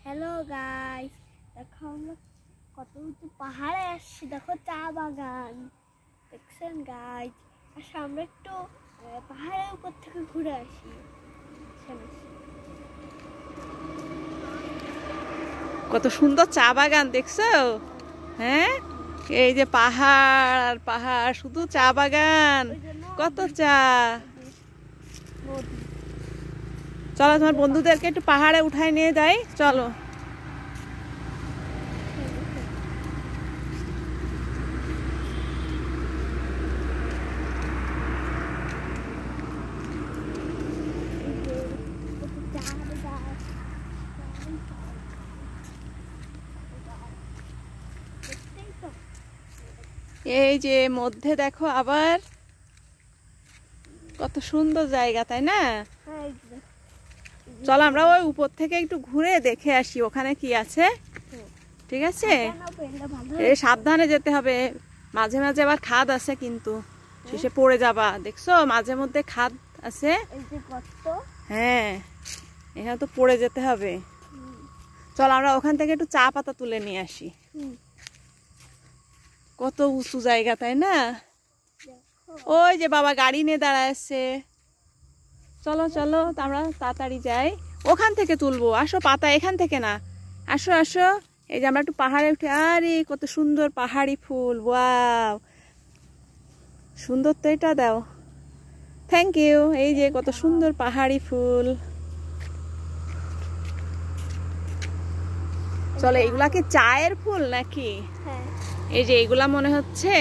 Hello guys, দেখো আমরা কত উঁচু পাহাড়ে আসছি। দেখো চা বাগান দেখছেন গাইস। আচ্ছা আমরা একটু পাহাড়ের উপর থেকে ঘুরে আসি। কত সুন্দর চা বাগান দেখছো? হ্যাঁ, এই যে পাহাড় আর পাহাড়, শুধু চা বাগান, কত চা। চলো তোমার বন্ধুদেরকে একটু পাহাড়ে উঠায় নিয়ে যাই, চলো। এই যে মধ্যে দেখো আবার কত সুন্দর জায়গা, তাই না? চলো আমরা ওই উপর থেকে একটু ঘুরে দেখে আসি ওখানে কি আছে। ঠিক আছে, এই সাবধানে যেতে হবে, মাঝে মাঝে আবার খাদ আছে কিন্তু শেষে পড়ে যাবা। দেখছো মাঝে মধ্যে খাদ আছে। হ্যাঁ, এখানে তো পড়ে যেতে হবে। চল আমরা ওখান থেকে একটু চা পাতা তুলে নিয়ে আসি। কত উঁচু জায়গা, তাই না? ওই যে বাবা গাড়ি নিয়ে দাঁড়ায় আছে। চলো চলো আমরা তাড়াতাড়ি যাই, ওখান থেকে তুলবো। আসো, পাতা এখান থেকে না, আসো আসো। এই যে আমরা একটু পাহাড়ে উঠে, আরে কত সুন্দর পাহাড়ি ফুল, ওয়াও সুন্দর তো, এটা দাও, থ্যাংক ইউ। এই যে কত সুন্দর পাহাড়ি ফুল। চলো, এগুলা কি চায়ের ফুল নাকি? এই যে এগুলা মনে হচ্ছে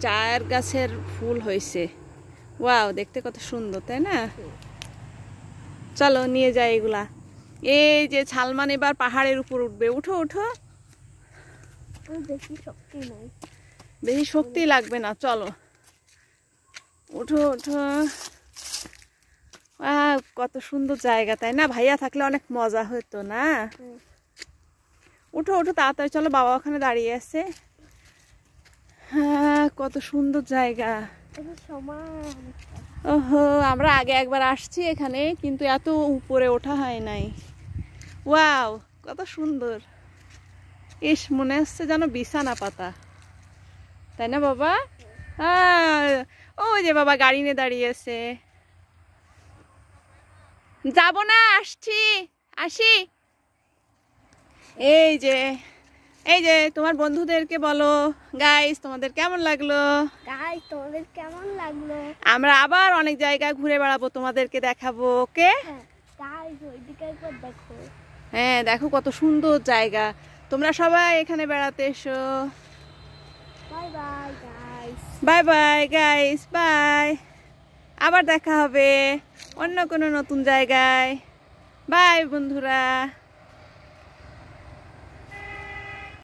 চায়ের গাছের ফুল হয়েছে। ওয়াও, দেখতে কত সুন্দর, তাই না? চলো নিয়ে যাই এগুলা। এই যে সালমান এবার পাহাড়ের উপর উঠবে, উঠো উঠো। বেশি শক্তি লাগবে না, চলো উঠো উঠো। কত সুন্দর জায়গা, তাই না? ভাইয়া থাকলে অনেক মজা হতো না? উঠো উঠো তাড়াতাড়ি, চলো, বাবা ওখানে দাঁড়িয়ে আছে। হ্যাঁ, কত সুন্দর জায়গা। ওহো, আমরা আগে একবার আসছি এখানে, কিন্তু এত উপরে ওঠা হয় নাই। ওয়াও, কত সুন্দর। ইস, মনে হচ্ছে যেন বিছানা পাতা, তাই না বাবা? ওই যে বাবা গাড়ি নিয়ে দাঁড়িয়ে আছে। যাব না, আসছি, আসি। এই যে তোমার বন্ধুদেরকে বলো, গাইস তোমাদের কেমন লাগলো? আমরা আবার অনেক জায়গায় ঘুরে বেড়াবো, তোমাদেরকে দেখাবো। ওকে? হ্যাঁ, দেখো কত সুন্দর জায়গা। তোমরা সবাই এখানে বেড়াতে এসো। Bye bye guys, bye. আবার দেখা হবে অন্য কোনো নতুন জায়গায়। বাই বন্ধুরা।